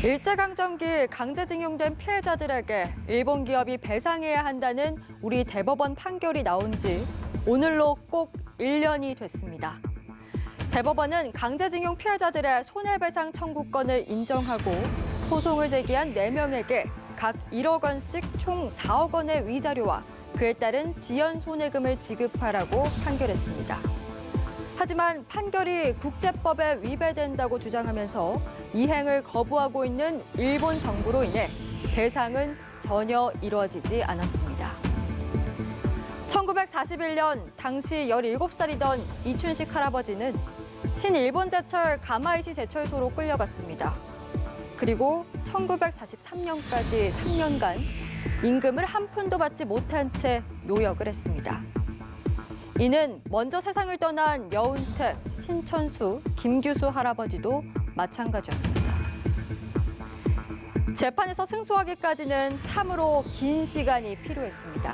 일제강점기 강제징용된 피해자들에게 일본 기업이 배상해야 한다는 우리 대법원 판결이 나온 지 오늘로 꼭 1년이 됐습니다. 대법원은 강제징용 피해자들의 손해배상 청구권을 인정하고 소송을 제기한 4명에게 각 1억 원씩 총 4억 원의 위자료와 그에 따른 지연 손해금을 지급하라고 판결했습니다. 하지만 판결이 국제법에 위배된다고 주장하면서 이행을 거부하고 있는 일본 정부로 인해 배상은 전혀 이루어지지 않았습니다. 1941년 당시 17살이던 이춘식 할아버지는 신일본 제철 가마이시 제철소로 끌려갔습니다. 그리고 1943년까지 3년간 임금을 한 푼도 받지 못한 채 노역을 했습니다. 이는 먼저 세상을 떠난 여운택, 신천수, 김규수 할아버지도 마찬가지였습니다. 재판에서 승소하기까지는 참으로 긴 시간이 필요했습니다.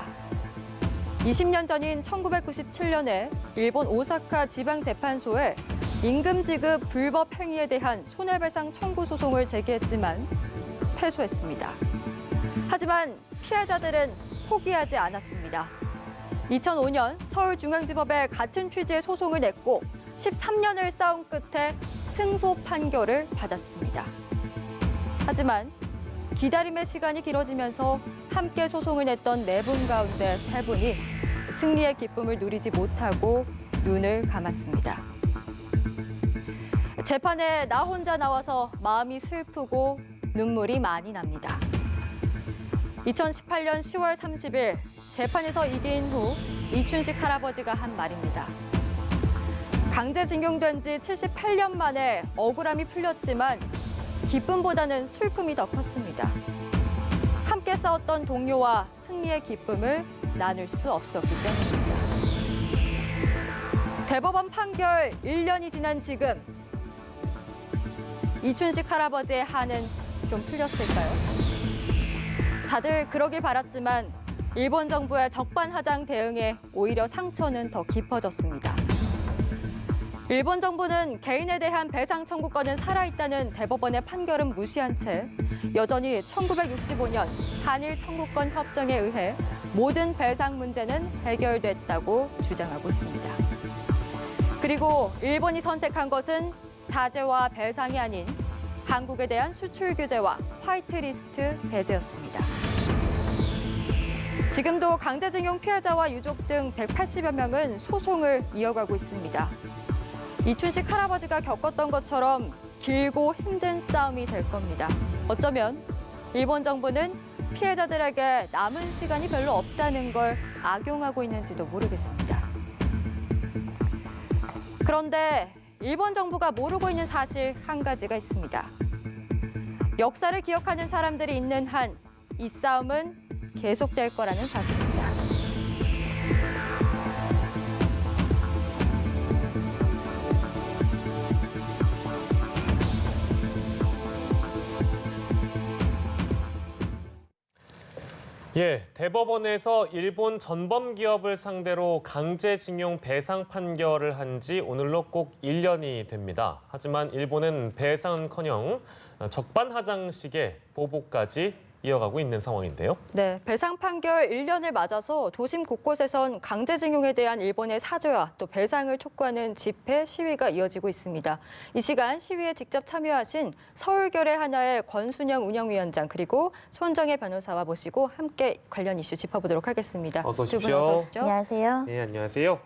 20년 전인 1997년에 일본 오사카 지방재판소에 임금 지급 불법 행위에 대한 손해배상 청구 소송을 제기했지만 패소했습니다. 하지만 피해자들은 포기하지 않았습니다. 2005년 서울중앙지법에 같은 취지의 소송을 냈고 13년을 싸운 끝에 승소 판결을 받았습니다. 하지만 기다림의 시간이 길어지면서 함께 소송을 냈던 4분 가운데 3분이 승리의 기쁨을 누리지 못하고 눈을 감았습니다. 재판에 나 혼자 나와서 마음이 슬프고 눈물이 많이 납니다. 2018년 10월 30일 재판에서 이긴 후 이춘식 할아버지가 한 말입니다. 강제징용된 지 78년 만에 억울함이 풀렸지만 기쁨보다는 슬픔이 더 컸습니다. 함께 싸웠던 동료와 승리의 기쁨을 나눌 수 없었기 때문입니다. 대법원 판결 1년이 지난 지금 이춘식 할아버지의 한은 좀 풀렸을까요? 다들 그러길 바랐지만 일본 정부의 적반하장 대응에 오히려 상처는 더 깊어졌습니다. 일본 정부는 개인에 대한 배상 청구권은 살아있다는 대법원의 판결은 무시한 채 여전히 1965년 한일 청구권 협정에 의해 모든 배상 문제는 해결됐다고 주장하고 있습니다. 그리고 일본이 선택한 것은 사죄와 배상이 아닌 한국에 대한 수출 규제와 화이트리스트 배제였습니다. 지금도 강제징용 피해자와 유족 등 180여 명은 소송을 이어가고 있습니다. 이춘식 할아버지가 겪었던 것처럼 길고 힘든 싸움이 될 겁니다. 어쩌면 일본 정부는 피해자들에게 남은 시간이 별로 없다는 걸 악용하고 있는지도 모르겠습니다. 그런데 일본 정부가 모르고 있는 사실 한 가지가 있습니다. 역사를 기억하는 사람들이 있는 한 이 싸움은 계속될 거라는 사실입니다. 대법원에서 일본 전범 기업을 상대로 강제징용 배상 판결을 한 지 오늘로 꼭 1년이 됩니다. 하지만 일본은 배상은커녕 적반하장식의 보복까지 이어가고 있는 상황인데요. 네, 배상 판결 1년을 맞아서 도심 곳곳에선 강제징용에 대한 일본의 사죄와 또 배상을 촉구하는 집회, 시위가 이어지고 있습니다. 이 시간 시위에 직접 참여하신 서울결의 하나의 권순영 운영위원장 그리고 손정혜 변호사와 모시고 함께 관련 이슈 짚어보도록 하겠습니다. 어서 오십시오. 두 분 어서 오시죠. 안녕하세요. 네, 안녕하세요.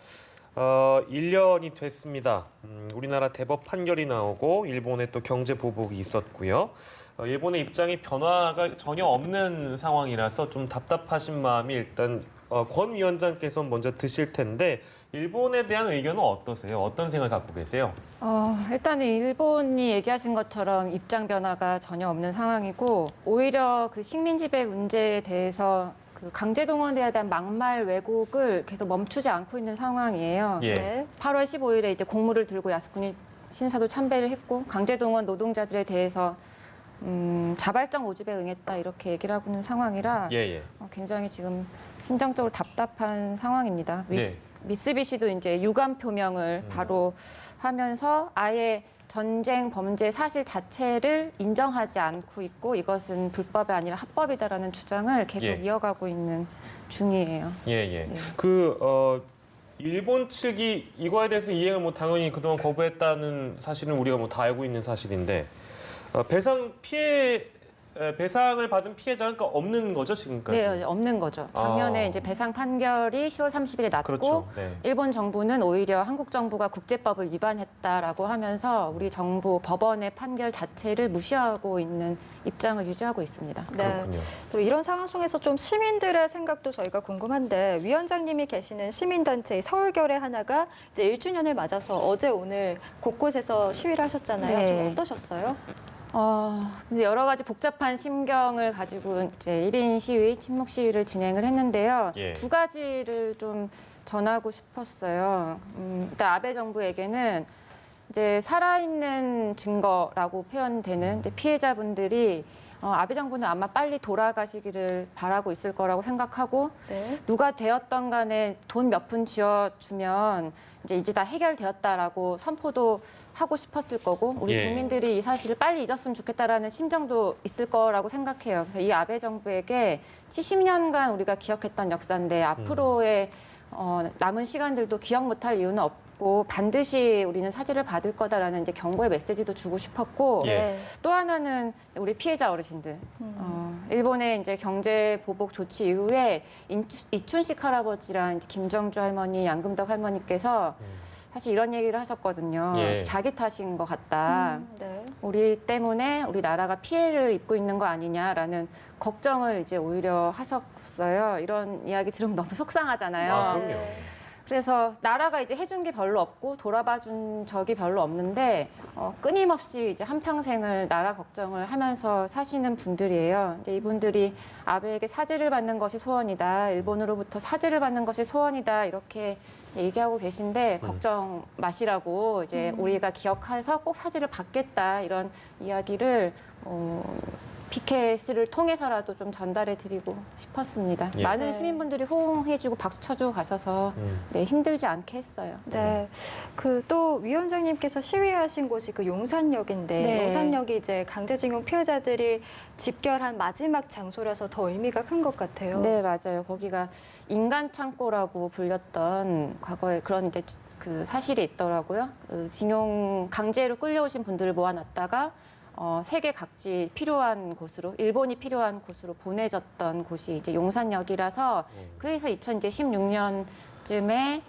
1년이 됐습니다. 우리나라 대법 판결이 나오고 일본의 또 경제 보복이 있었고요. 일본의 입장이 변화가 전혀 없는 상황이라서 좀 답답하신 마음이 일단 권 위원장께서 먼저 드실 텐데 일본에 대한 의견은 어떠세요? 어떤 생각을 갖고 계세요? 일단은 일본이 얘기하신 것처럼 입장 변화가 전혀 없는 상황이고 오히려 그 식민 지배 문제에 대해서 그 강제 동원에 대한 막말 왜곡을 계속 멈추지 않고 있는 상황이에요. 네. 8월 15일에 이제 공무를 들고 야스쿠니 신사도 참배를 했고 강제 동원 노동자들에 대해서 자발적 모집에 응했다 이렇게 얘기를 하고 있는 상황이라 굉장히 지금 심정적으로 답답한 상황입니다. 미쓰비시도 이제 유감 표명을 바로 하면서 아예 전쟁 범죄 사실 자체를 인정하지 않고 있고 이것은 불법이 아니라 합법이다라는 주장을 계속 예. 이어가고 있는 중이에요. 예. 네. 일본 측이 이거에 대해서 이행을 뭐 당연히 그동안 거부했다는 사실은 우리가 뭐 다 알고 있는 사실인데 배상을 받은 피해자가 없는 거죠 지금까지? 네, 없는 거죠. 작년에 이제 배상 판결이 10월 30일에 났고 그렇죠. 네. 일본 정부는 오히려 한국 정부가 국제법을 위반했다라고 하면서 우리 정부 법원의 판결 자체를 무시하고 있는 입장을 유지하고 있습니다. 그렇군요. 또 이런 상황 속에서 좀 시민들의 생각도 저희가 궁금한데 위원장님이 계시는 시민단체 서울결의 하나가 이제 1주년을 맞아서 어제 오늘 곳곳에서 시위를 하셨잖아요. 네. 좀 어떠셨어요? 근데 여러 가지 복잡한 심경을 가지고 이제 1인 시위, 침묵 시위를 진행을 했는데요. 예. 두 가지를 좀 전하고 싶었어요. 일단 아베 정부에게는 이제 살아있는 증거라고 표현되는 이제 피해자분들이 아베 정부는 아마 빨리 돌아가시기를 바라고 있을 거라고 생각하고 네. 누가 되었던 간에 돈 몇 푼 지어주면 이제 다 해결되었다라고 선포도 하고 싶었을 거고 우리 예. 국민들이 이 사실을 빨리 잊었으면 좋겠다라는 심정도 있을 거라고 생각해요. 그래서 이 아베 정부에게 70년간 우리가 기억했던 역사인데 앞으로의 남은 시간들도 기억 못할 이유는 없고 반드시 우리는 사죄를 받을 거다라는 이제 경고의 메시지도 주고 싶었고 예. 또 하나는 우리 피해자 어르신들. 일본의 이제 경제 보복 조치 이후에 이춘식 할아버지랑 이제 김정주 할머니, 양금덕 할머니께서 사실 이런 얘기를 하셨거든요. 예. 자기 탓인 것 같다. 네. 우리 때문에 우리 나라가 피해를 입고 있는 거 아니냐라는 걱정을 이제 오히려 하셨어요. 이런 이야기 들으면 너무 속상하잖아요. 아, 그럼요. 그래서 나라가 이제 해준 게 별로 없고 돌아봐준 적이 별로 없는데 끊임없이 이제 한평생을 나라 걱정을 하면서 사시는 분들이에요. 이제 이분들이 아베에게 사죄를 받는 것이 소원이다. 일본으로부터 사죄를 받는 것이 소원이다. 이렇게 얘기하고 계신데 걱정 마시라고 이제 우리가 기억해서 꼭 사죄를 받겠다. 이런 이야기를 피켓을 통해서라도 좀 전달해 드리고 싶었습니다. 예. 많은 네. 시민분들이 호응해주고 박수 쳐주고 가셔서 네, 힘들지 않게 했어요. 네. 그 또 위원장님께서 시위하신 곳이 그 용산역인데 네. 용산역이 이제 강제징용 피해자들이 집결한 마지막 장소라서 더 의미가 큰 것 같아요. 네, 맞아요. 거기가 인간 창고라고 불렸던 과거에 그런 이제 그 사실이 있더라고요. 그 징용 강제로 끌려오신 분들을 모아놨다가 세계 각지 필요한 곳으로 일본이 필요한 곳으로 보내졌던 곳이 이제 용산역이라서 그래서 2016년쯤에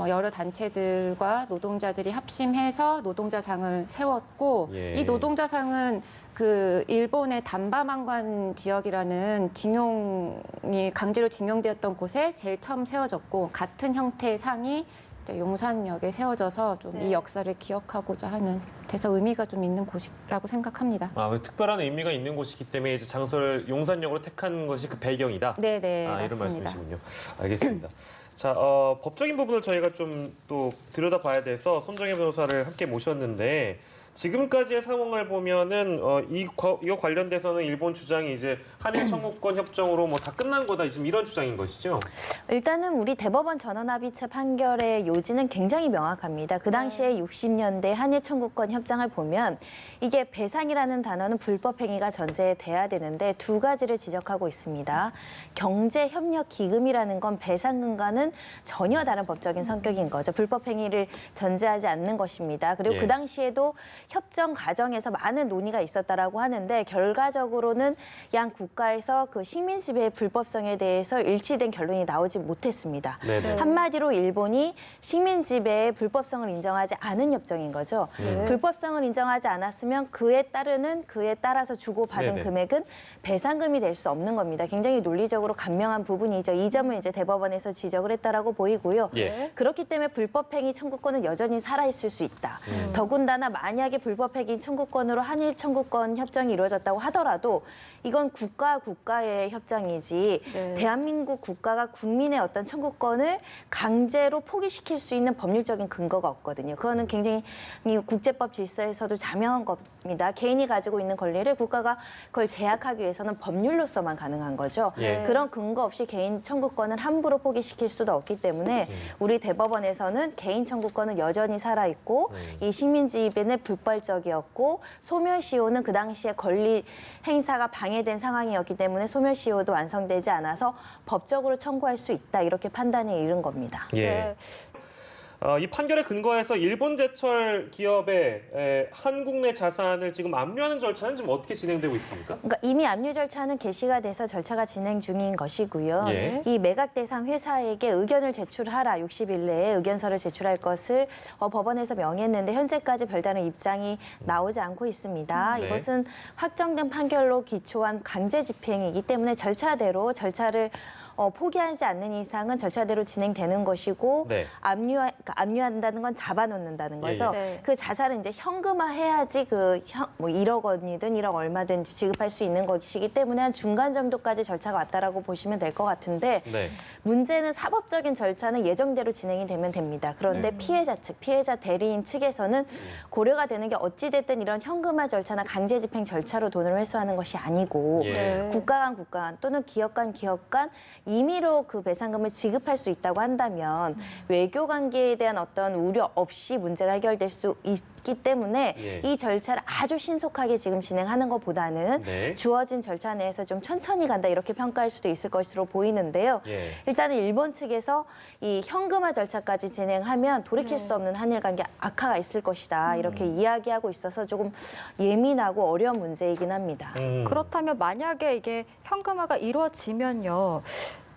여러 단체들과 노동자들이 합심해서 노동자상을 세웠고 예. 이 노동자상은 그 일본의 단바만관 지역이라는 징용이 강제로 징용되었던 곳에 제일 처음 세워졌고 같은 형태의 상이 이제 용산역에 세워져서 좀 이 네. 역사를 기억하고자 하는 데서 의미가 좀 있는 곳이라고 생각합니다. 특별한 의미가 있는 곳이기 때문에 이제 장소를 용산역으로 택한 것이 그 배경이다. 네네, 이런 맞습니다. 말씀이시군요. 알겠습니다. 자, 법적인 부분을 저희가 좀 또 들여다봐야 돼서 손정혜 변호사를 함께 모셨는데 지금까지의 상황을 보면은 이거 관련돼서는 일본 주장이 이제 한일 청구권 협정으로 뭐 다 끝난 거다 지금 이런 주장인 것이죠. 일단은 우리 대법원 전원합의체 판결의 요지는 굉장히 명확합니다. 그 당시에 60년대 한일 청구권 협정을 보면 이게 배상이라는 단어는 불법 행위가 전제돼야 되는데 두 가지를 지적하고 있습니다. 경제협력기금이라는 건 배상금과는 전혀 다른 법적인 성격인 거죠. 불법 행위를 전제하지 않는 것입니다. 그리고 예. 그 당시에도 협정 과정에서 많은 논의가 있었다라고 하는데 결과적으로는 양 국가에서 그 식민 지배의 불법성에 대해서 일치된 결론이 나오지 못했습니다. 네네. 한마디로 일본이 식민 지배의 불법성을 인정하지 않은 협정인 거죠. 네. 불법성을 인정하지 않았으면 그에 따라서 주고받은 네네. 금액은 배상금이 될 수 없는 겁니다. 굉장히 논리적으로 간명한 부분이죠. 이 점을 이제 대법원에서 지적을 했다라고 보이고요. 예. 그렇기 때문에 불법행위 청구권은 여전히 살아있을 수 있다. 더군다나 만약에 불법행위 청구권으로 한일 청구권 협정이 이루어졌다고 하더라도 이건 국가의 협정이지 네. 대한민국 국가가 국민의 어떤 청구권을 강제로 포기시킬 수 있는 법률적인 근거가 없거든요. 그거는 굉장히 국제법 질서에서도 자명한 개인이 가지고 있는 권리를 국가가 그걸 제약하기 위해서는 법률로서만 가능한 거죠. 예. 그런 근거 없이 개인 청구권을 함부로 포기시킬 수도 없기 때문에 우리 대법원에서는 개인 청구권은 여전히 살아있고 이 식민지배는 불법적이었고 소멸시효는 그 당시에 권리 행사가 방해된 상황이었기 때문에 소멸시효도 완성되지 않아서 법적으로 청구할 수 있다 이렇게 판단에 이른 겁니다. 예. 네. 이 판결에 근거해서 일본 제철 기업의 한국 내 자산을 지금 압류하는 절차는 지금 어떻게 진행되고 있습니까? 그러니까 이미 압류 절차는 개시가 돼서 절차가 진행 중인 것이고요. 예. 이 매각 대상 회사에게 의견을 제출하라 60일 내에 의견서를 제출할 것을 법원에서 명했는데 현재까지 별다른 입장이 나오지 않고 있습니다. 네. 이것은 확정된 판결로 기초한 강제 집행이기 때문에 절차대로 절차를 포기하지 않는 이상은 절차대로 진행되는 것이고 네. 압류한다는 건 잡아놓는다는 예, 거죠. 예. 네. 그 자산을 이제 현금화해야지 뭐 1억 원이든 1억 얼마든지 지급할 수 있는 것이기 때문에 한 중간 정도까지 절차가 왔다라고 보시면 될 것 같은데 네. 문제는 사법적인 절차는 예정대로 진행이 되면 됩니다. 그런데 피해자 측, 피해자 대리인 측에서는 고려가 되는 게 어찌됐든 이런 현금화 절차나 강제 집행 절차로 돈을 회수하는 것이 아니고 예. 네. 국가 간 또는 기업 간 임의로 그 배상금을 지급할 수 있다고 한다면 외교 관계에 대한 어떤 우려 없이 문제가 해결될 수 있기 때문에 예. 이 절차를 아주 신속하게 지금 진행하는 것보다는 네. 주어진 절차 내에서 좀 천천히 간다 이렇게 평가할 수도 있을 것으로 보이는데요. 예. 일단은 일본 측에서 이 현금화 절차까지 진행하면 돌이킬 수 없는 한일 관계 악화가 있을 것이다 이렇게 이야기하고 있어서 조금 예민하고 어려운 문제이긴 합니다. 그렇다면 만약에 이게 현금화가 이루어지면요.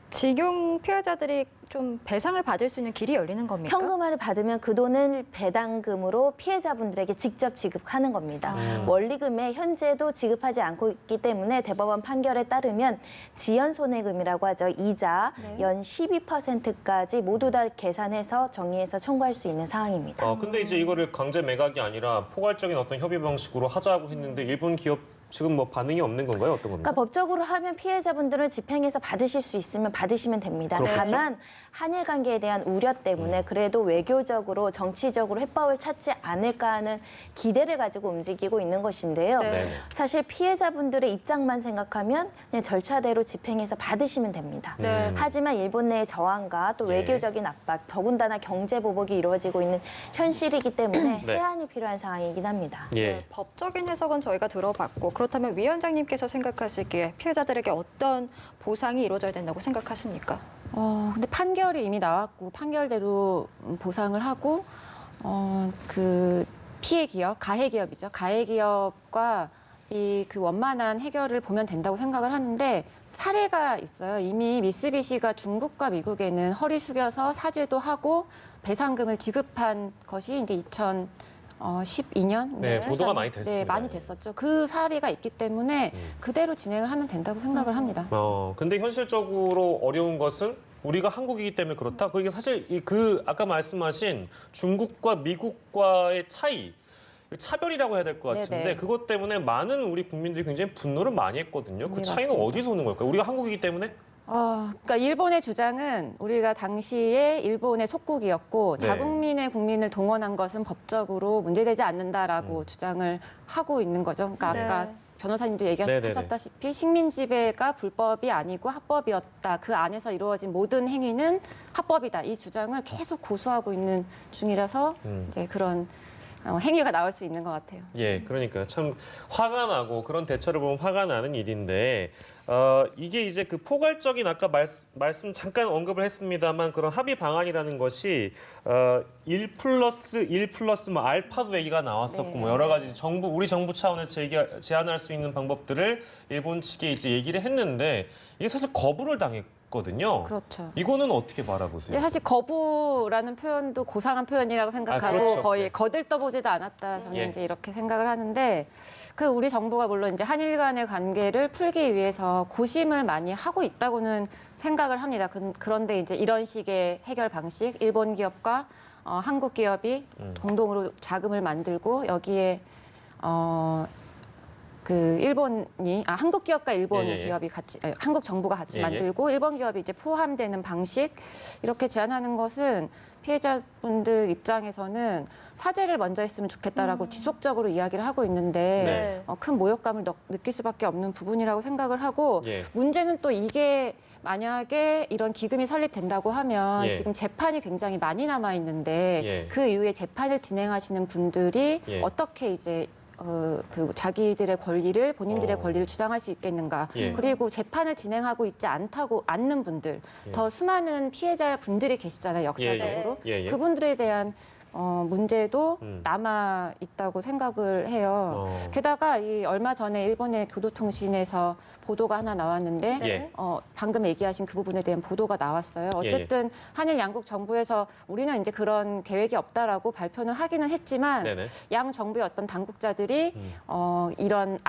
징용 피해자들이 좀 배상을 받을 수 있는 길이 열리는 겁니까? 현금화를 받으면 그 돈을 배당금으로 피해자분들에게 직접 지급하는 겁니다. 원리금에 현재도 지급하지 않고 있기 때문에 대법원 판결에 따르면 지연 손해금이라고 하죠. 이자 연 12%까지 모두 다 계산해서 정리해서 청구할 수 있는 상황입니다. 근데 이제 이거를 강제 매각이 아니라 포괄적인 어떤 협의 방식으로 하자고 했는데 일본 기업 지금 뭐 반응이 없는 건가요? 어떤 겁니까? 그러니까 법적으로 하면 피해자분들은 집행해서 받으실 수 있으면 받으시면 됩니다. 그렇겠죠? 다만 한일 관계에 대한 우려 때문에 그래도 외교적으로 정치적으로 해법을 찾지 않을까 하는 기대를 가지고 움직이고 있는 것인데요. 네. 사실 피해자분들의 입장만 생각하면 그냥 절차대로 집행해서 받으시면 됩니다. 네. 하지만 일본 내의 저항과 또 예. 외교적인 압박, 더군다나 경제 보복이 이루어지고 있는 현실이기 때문에 네. 해안이 필요한 상황이긴 합니다. 예. 네, 법적인 해석은 저희가 들어봤고 그렇다면 위원장님께서 생각하시기에 피해자들에게 어떤 보상이 이루어져야 된다고 생각하십니까? 근데 판결이 이미 나왔고 판결대로 보상을 하고 그 피해 기업, 가해 기업이죠. 가해 기업과 이 그 원만한 해결을 보면 된다고 생각을 하는데 사례가 있어요. 이미 미쓰비시가 중국과 미국에는 허리 숙여서 사죄도 하고 배상금을 지급한 것이 이제 2012년 네, 보도가 많이 됐습니다. 네, 많이 됐었죠. 그 사례가 있기 때문에 그대로 진행을 하면 된다고 생각을 합니다. 근데 현실적으로 어려운 것은 우리가 한국이기 때문에 그렇다. 그게 사실 아까 말씀하신 중국과 미국과의 차이, 차별이라고 해야 될 것 같은데 네네. 그것 때문에 많은 우리 국민들이 굉장히 분노를 많이 했거든요. 그 네, 차이는 맞습니다. 어디서 오는 걸까요? 우리가 한국이기 때문에? 그러니까 일본의 주장은 우리가 당시에 일본의 속국이었고 네. 자국민의 국민을 동원한 것은 법적으로 문제되지 않는다라고 주장을 하고 있는 거죠. 그러니까 네. 아까 변호사님도 네네네. 얘기하셨다시피 식민 지배가 불법이 아니고 합법이었다. 그 안에서 이루어진 모든 행위는 합법이다. 이 주장을 계속 고수하고 있는 중이라서 이제 그런 행위가 나올 수 있는 것 같아요. 예, 그러니까 참 화가 나고 그런 대처를 보면 화가 나는 일인데 이게 이제 그 포괄적인 아까 말씀 잠깐 언급을 했습니다만 그런 합의 방안이라는 것이 1+1+ 뭐 알파도 얘기가 나왔었고 네. 뭐 여러 가지 우리 정부 차원에서 제안할 수 있는 방법들을 일본 측에 이제 얘기를 했는데 이게 사실 거부를 당했거든요. 그렇죠. 이거는 어떻게 바라보세요? 근데 사실 거부라는 표현도 고상한 표현이라고 생각하고 그렇죠. 거의 네. 거들떠보지도 않았다. 저는 예. 이제 이렇게 생각을 하는데 그 우리 정부가 물론 이제 한일 간의 관계를 풀기 위해서 고심을 많이 하고 있다고는 생각을 합니다. 그런데 이제 이런 식의 해결 방식, 일본 기업과 한국 기업이 공동으로 자금을 만들고 여기에 그 일본이 한국 기업과 일본 예. 기업이 같이 한국 정부가 같이 예. 만들고 일본 기업이 이제 포함되는 방식 이렇게 제안하는 것은 피해자분들 입장에서는 사죄를 먼저 했으면 좋겠다라고 지속적으로 이야기를 하고 있는데 네. 큰 모욕감을 느낄 수밖에 없는 부분이라고 생각을 하고 예. 문제는 또 이게 만약에 이런 기금이 설립된다고 하면 예. 지금 재판이 굉장히 많이 남아 있는데 예. 그 이후에 재판을 진행하시는 분들이 예. 어떻게 이제 그 자기들의 권리를 본인들의 어. 권리를 주장할 수 있겠는가. 예. 그리고 재판을 진행하고 있지 않는 분들 더 수많은 피해자 분들이 계시잖아요, 역사적으로. 예. 예. 그분들에 대한 문제도 음. 남아 있다고 생각을 해요. 게다가 이 얼마 전에 일본의 교도통신에서 보도가 하나 나왔는데 예. 방금 얘기하신 그 부분에 대한 보도가 나왔어요. 어쨌든 한일 양국 정부에서 우리는 이제 그런 계획이 없다라고 발표는 하기는 했지만 네네. 양 정부의 어떤 당국자들이 이런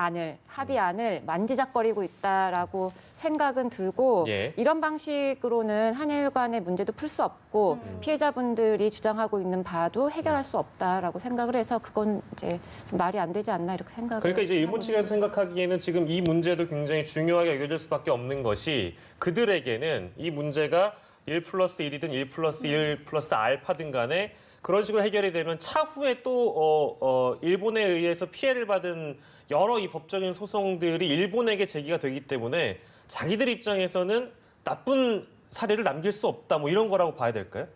합의안을 만지작거리고 있다라고 생각은 들고 예. 이런 방식으로는 한일 간의 문제도 풀 수 없고 피해자분들이 주장하고 있는 바도 해결할 수 없다라고 생각을 해서 그건 이제 좀 말이 안 되지 않나 이렇게 생각을 그러니까 이제 일본 하고 측에서 생각하기에는 지금 이 문제도 굉장히 중요하게 여겨질 수밖에 없는 것이 그들에게는 이 문제가 1+1이든 1+1 알파든 간에 그런 식으로 해결이 되면 차후에 또 일본에 의해서 피해를 받은 여러 이 법적인 소송들이 일본에게 제기가 되기 때문에 자기들 입장에서는 나쁜 사례를 남길 수 없다 뭐 이런 거라고 봐야 될까요?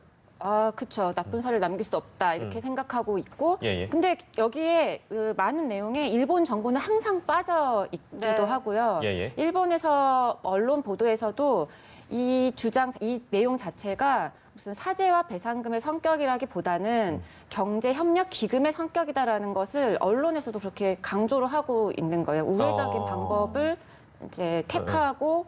그렇죠. 나쁜 사례를 남길 수 없다 이렇게 생각하고 있고 예. 근데 여기에 그 많은 내용에 일본 정부는 항상 빠져 있기도 네. 하고요. 예. 일본에서 언론 보도에서도 이 내용 자체가 무슨 사죄와 배상금의 성격이라기보다는 경제 협력 기금의 성격이다라는 것을 언론에서도 그렇게 강조를 하고 있는 거예요. 우회적인 방법을 이제 택하고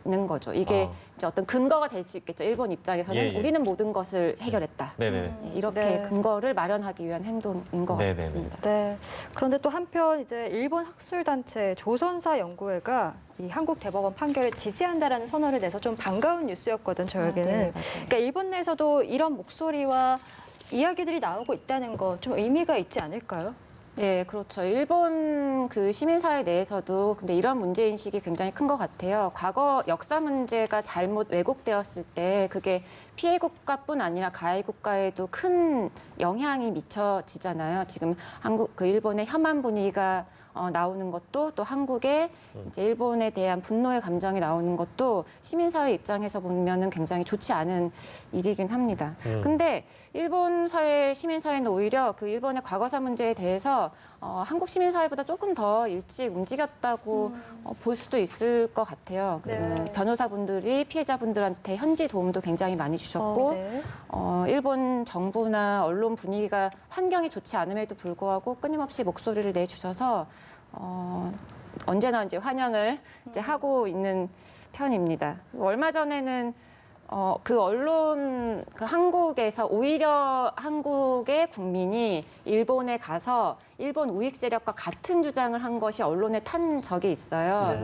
있는 거죠. 이게 이제 어떤 근거가 될 수 있겠죠. 일본 입장에서는 예. 우리는 모든 것을 해결했다. 네네. 이렇게 네. 근거를 마련하기 위한 행동인 것 네네네. 같습니다. 네. 그런데 또 한편 이제 일본 학술단체 조선사 연구회가 이 한국 대법원 판결을 지지한다라는 선언을 내서 좀 반가운 뉴스였거든 저에게는. 네, 맞아요. 그러니까 일본 내에서도 이런 목소리와 이야기들이 나오고 있다는 거 좀 의미가 있지 않을까요? 네, 그렇죠. 일본 그 시민사회 내에서도 근데 이런 문제인식이 굉장히 큰 것 같아요. 과거 역사 문제가 잘못 왜곡되었을 때 그게 피해 국가뿐 아니라 가해 국가에도 큰 영향이 미쳐지잖아요. 지금 일본의 혐한 분위기가 나오는 것도 또 한국의 이제 일본에 대한 분노의 감정이 나오는 것도 시민사회 입장에서 보면은 굉장히 좋지 않은 일이긴 합니다. 근데 일본 시민사회는 오히려 그 일본의 과거사 문제에 대해서 한국 시민사회보다 조금 더 일찍 움직였다고 볼 수도 있을 것 같아요. 네. 변호사분들이 피해자분들한테 현지 도움도 굉장히 많이 주셨고 네. 일본 정부나 언론 분위기가 환경이 좋지 않음에도 불구하고 끊임없이 목소리를 내주셔서 언제나 이제 환영을 이제 하고 있는 편입니다. 얼마 전에는 한국에서 오히려 한국의 국민이 일본에 가서 일본 우익 세력과 같은 주장을 한 것이 언론에 탄 적이 있어요.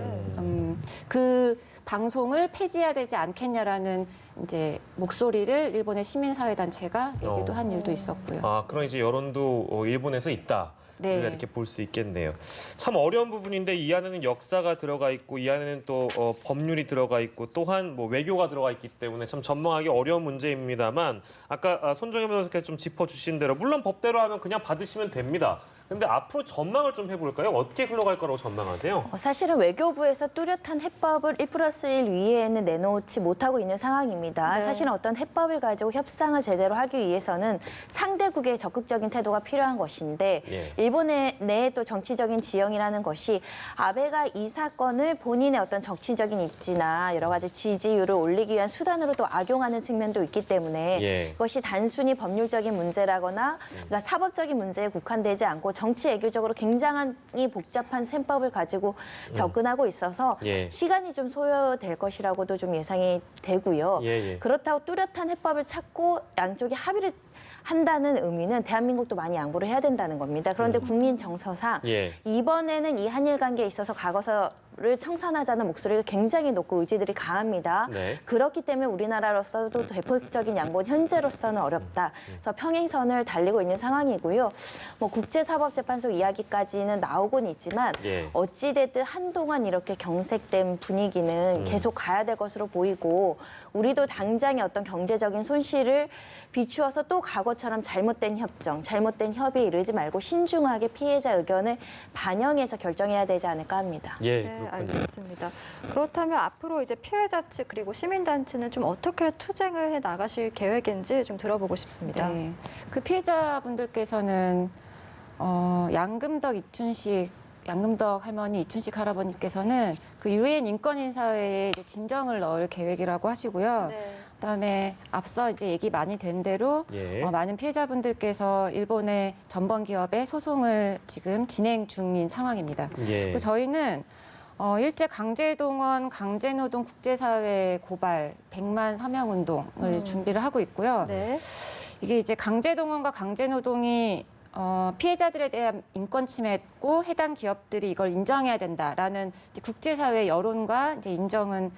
그 방송을 폐지해야 되지 않겠냐라는 이제 목소리를 일본의 시민사회 단체가 얘기도 한 일도 있었고요. 그런 이제 여론도 일본에서 있다. 네. 우리가 이렇게 볼 수 있겠네요. 참 어려운 부분인데 이 안에는 역사가 들어가 있고 이 안에는 또 법률이 들어가 있고 또한 뭐 외교가 들어가 있기 때문에 참 전망하기 어려운 문제입니다만 아까 손정혜 변호사께서 좀 짚어주신 대로 물론 법대로 하면 그냥 받으시면 됩니다. 근데 앞으로 전망을 좀 해볼까요? 어떻게 흘러갈 거라고 전망하세요? 사실은 외교부에서 뚜렷한 해법을 1+1 위에는 내놓지 못하고 있는 상황입니다. 네. 사실은 어떤 해법을 가지고 협상을 제대로 하기 위해서는 상대국의 적극적인 태도가 필요한 것인데 예. 일본의 내 또 정치적인 지형이라는 것이 아베가 이 사건을 본인의 어떤 정치적인 입지나 여러 가지 지지율을 올리기 위한 수단으로 또 악용하는 측면도 있기 때문에 예. 그것이 단순히 법률적인 문제라거나 그러니까 사법적인 문제에 국한되지 않고 정치 외교적으로 굉장히 복잡한 셈법을 가지고 접근하고 있어서 예. 시간이 좀 소요될 것이라고도 좀 예상이 되고요. 예. 그렇다고 뚜렷한 해법을 찾고 양쪽이 합의를 한다는 의미는 대한민국도 많이 양보를 해야 된다는 겁니다. 그런데 국민 정서상 예. 이번에는 이 한일 관계에 있어서 과거서 정부를 청산하자는 목소리가 굉장히 높고 의지들이 강합니다. 네. 그렇기 때문에 우리나라로서도 대폭적인 양보는 현재로서는 어렵다. 그래서 평행선을 달리고 있는 상황이고요. 뭐 국제사법재판소 이야기까지는 나오곤 있지만 예. 어찌됐든 한동안 이렇게 경색된 분위기는 계속 가야 될 것으로 보이고 우리도 당장의 어떤 경제적인 손실을 비추어서 또 과거처럼 잘못된 협정, 잘못된 협의에 이르지 말고 신중하게 피해자 의견을 반영해서 결정해야 되지 않을까 합니다. 예, 네, 그렇군요. 알겠습니다. 그렇다면 앞으로 이제 피해자 측 그리고 시민단체는 좀 어떻게 투쟁을 해 나가실 계획인지 좀 들어보고 싶습니다. 네. 그 피해자분들께서는 양금덕 할머니, 이춘식 할아버님께서는 그 유엔 인권인사회에 이제 진정을 넣을 계획이라고 하시고요. 네. 그다음에 앞서 이제 얘기 많이 된 대로 예. 많은 피해자분들께서 일본의 전범 기업에 소송을 지금 진행 중인 상황입니다. 예. 그리고 저희는 일제 강제동원, 강제노동 국제사회 고발 100만 서명 운동을 준비를 하고 있고요. 네. 이게 이제 강제동원과 강제노동이 피해자들에 대한 인권 침해고 해당 기업들이 이걸 인정해야 된다라는 이제 국제사회 여론과 이제 인정은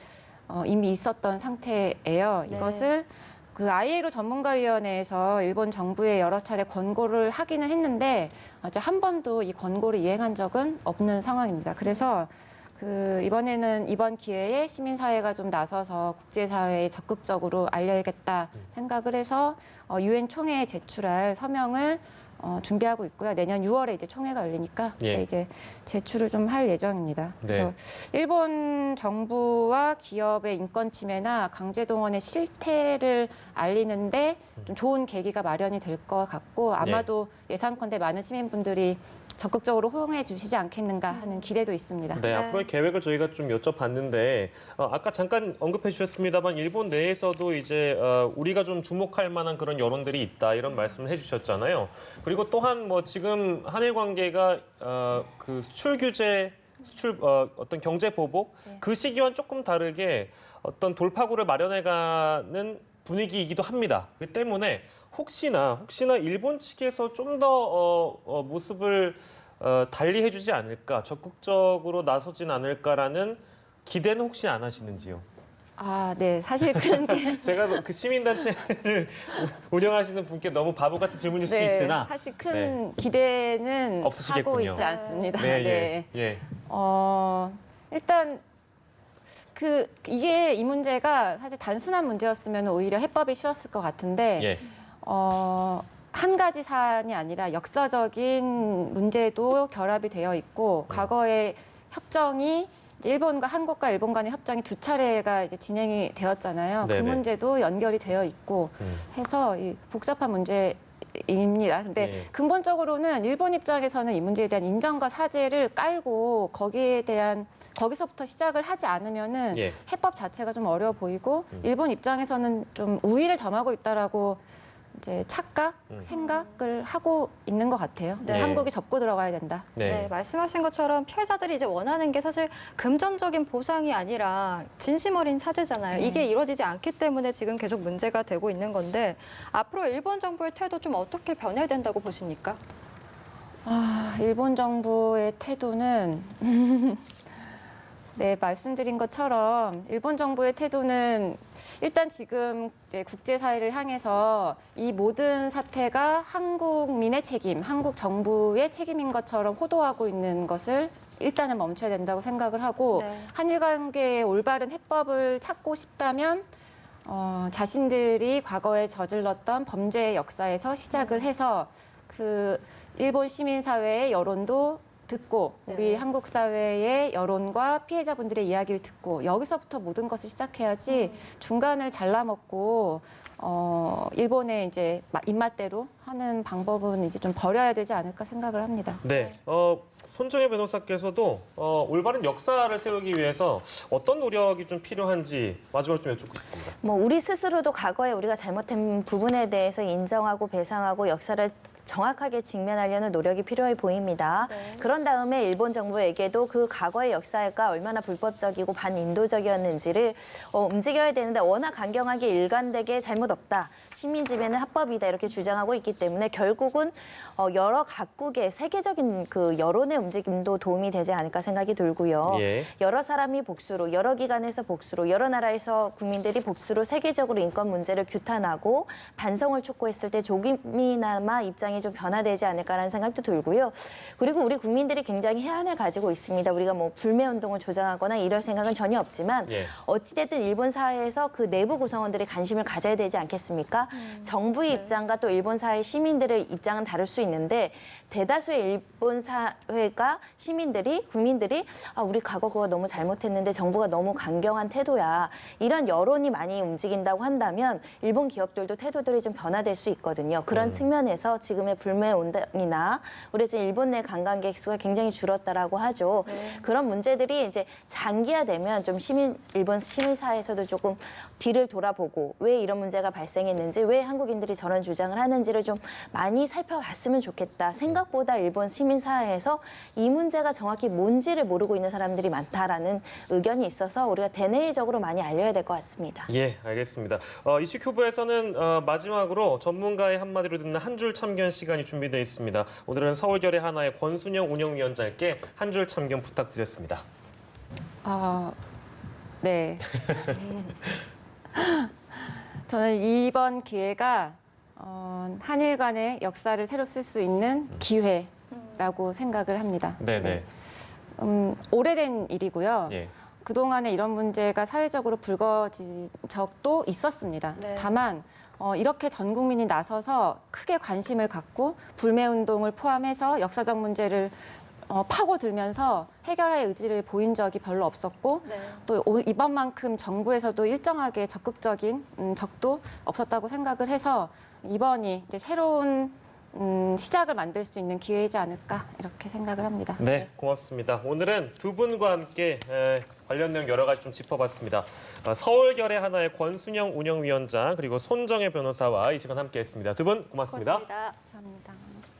이미 있었던 상태예요. 네. 이것을 그 ILO 전문가위원회에서 일본 정부에 여러 차례 권고를 하기는 했는데 아직 한 번도 이 권고를 이행한 적은 없는 상황입니다. 그래서 이번에는 이번 기회에 시민사회가 좀 나서서 국제사회에 적극적으로 알려야겠다 생각을 해서 유엔 총회에 제출할 서명을 준비하고 있고요. 내년 6월에 이제 총회가 열리니까 예. 그때 이제 제출을 좀 할 예정입니다. 네. 그래서 일본 정부와 기업의 인권 침해나 강제동원의 실태를 알리는데 좀 좋은 계기가 마련이 될 것 같고 아마도 예상컨대 많은 시민분들이 적극적으로 호응해 주시지 않겠는가 하는 기대도 있습니다. 네, 네. 앞으로의 계획을 저희가 좀 여쭤봤는데 아까 잠깐 언급해 주셨습니다만 일본 내에서도 이제 우리가 좀 주목할 만한 그런 여론들이 있다 이런 말씀을 해주셨잖아요. 그리고 또한 뭐 지금 한일 관계가 그 수출 규제, 어떤 경제 보복 그 시기와는 조금 다르게 어떤 돌파구를 마련해가는 분위기이기도 합니다. 그렇기 때문에 혹시나 일본 측에서 좀 더 모습을 달리 해주지 않을까, 적극적으로 나서진 않을까라는 기대는 혹시 안 하시는지요? 아, 네. 사실 큰 제가 그 시민단체를 운영하시는 분께 너무 바보 같은 질문일 수도 있으나 사실 큰 기대는 없으시겠군요. 하고 있지 않습니다. 네, 네. 예. 일단 이 문제가 사실 단순한 문제였으면 오히려 해법이 쉬웠을 것 같은데 예. 한 가지 사안이 아니라 역사적인 문제도 결합이 되어 있고 과거에 협정이 이제 한국과 일본 간의 협정이 2차례가 이제 진행이 되었잖아요. 네네. 그 문제도 연결이 되어 있고 해서 이 복잡한 문제입니다. 근데 예. 근본적으로는 일본 입장에서는 이 문제에 대한 인정과 사죄를 깔고 거기서부터 시작을 하지 않으면은 예. 해법 자체가 좀 어려워 보이고 일본 입장에서는 좀 우위를 점하고 있다라고 이제 생각을 하고 있는 것 같아요. 네. 한국이 접고 들어가야 된다. 네, 말씀하신 것처럼 피해자들이 이제 원하는 게 사실 금전적인 보상이 아니라 진심 어린 사죄잖아요. 네. 이게 이루어지지 않기 때문에 지금 계속 문제가 되고 있는 건데 앞으로 일본 정부의 태도 좀 어떻게 변해야 된다고 보십니까? 일본 정부의 태도는 네, 말씀드린 것처럼 일본 정부의 태도는 일단 지금 이제 국제사회를 향해서 이 모든 사태가 한국민의 책임, 한국 정부의 책임인 것처럼 호도하고 있는 것을 일단은 멈춰야 된다고 생각을 하고 네. 한일 관계의 올바른 해법을 찾고 싶다면 자신들이 과거에 저질렀던 범죄의 역사에서 시작을 해서 그 일본 시민사회의 여론도 듣고 우리 네. 한국 사회의 여론과 피해자분들의 이야기를 듣고 여기서부터 모든 것을 시작해야지 중간을 잘라먹고 일본의 이제 입맛대로 하는 방법은 이제 좀 버려야 되지 않을까 생각을 합니다. 네. 손정혜 변호사께서도 올바른 역사를 세우기 위해서 어떤 노력이 좀 필요한지 마지막으로 좀 여쭙고 싶습니다. 뭐 우리 스스로도 과거에 우리가 잘못한 부분에 대해서 인정하고 배상하고 역사를 정확하게 직면하려는 노력이 필요해 보입니다. 네. 그런 다음에 일본 정부에게도 그 과거의 역사가 얼마나 불법적이고 반인도적이었는지를 움직여야 되는데 워낙 강경하게 일관되게 잘못 없다. 식민 지배는 합법이다 이렇게 주장하고 있기 때문에 결국은 여러 각국의 세계적인 그 여론의 움직임도 도움이 되지 않을까 생각이 들고요. 예. 여러 사람이 복수로, 여러 기관에서 복수로, 여러 나라에서 국민들이 복수로 세계적으로 인권 문제를 규탄하고 반성을 촉구했을 때 조금이나마 입장이 좀 변화되지 않을까라는 생각도 들고요. 그리고 우리 국민들이 굉장히 해안을 가지고 있습니다. 우리가 뭐 불매 운동을 조장하거나 이럴 생각은 전혀 없지만 예. 어찌됐든 일본 사회에서 그 내부 구성원들이 관심을 가져야 되지 않겠습니까? 정부의 입장과 또 일본 사회 시민들의 입장은 다를 수 있는데 대다수의 일본 사회가 국민들이 우리 과거 그거 너무 잘못했는데 정부가 너무 강경한 태도야. 이런 여론이 많이 움직인다고 한다면 일본 기업들도 태도들이 좀 변화될 수 있거든요. 그런 측면에서 지금의 불매 운동이나 우리 지금 일본 내 관광객 수가 굉장히 줄었다라고 하죠. 그런 문제들이 이제 장기화되면 좀 일본 시민사회에서도 조금 뒤를 돌아보고 왜 이런 문제가 발생했는지 왜 한국인들이 저런 주장을 하는지를 좀 많이 살펴봤으면 좋겠다. 생각보다 일본 시민사회에서 이 문제가 정확히 뭔지를 모르고 있는 사람들이 많다라는 의견이 있어서 우리가 대내적으로 많이 알려야 될 것 같습니다. 예, 알겠습니다. 이슈 큐브에서는 마지막으로 전문가의 한마디로 듣는 한 줄 참견 시간이 준비되어 있습니다. 오늘은 서울결의 하나의 권순영 운영위원장께 한 줄 참견 부탁드렸습니다. 네. 저는 이번 기회가 한일 간의 역사를 새로 쓸 수 있는 기회라고 생각을 합니다. 네네. 오래된 일이고요. 예. 그동안에 이런 문제가 사회적으로 불거진 적도 있었습니다. 네. 다만 이렇게 전 국민이 나서서 크게 관심을 갖고 불매운동을 포함해서 역사적 문제를 파고들면서 해결할 의지를 보인 적이 별로 없었고 네. 또 이번만큼 정부에서도 일정하게 적극적인 적도 없었다고 생각을 해서 이번이 이제 새로운 시작을 만들 수 있는 기회이지 않을까 이렇게 생각을 합니다. 네, 고맙습니다. 오늘은 두 분과 함께 관련 내용 여러 가지 좀 짚어봤습니다. 서울결의 하나의 권순영 운영위원장 그리고 손정혜 변호사와 이 시간 함께했습니다. 두 분 고맙습니다. 고맙습니다. 감사합니다.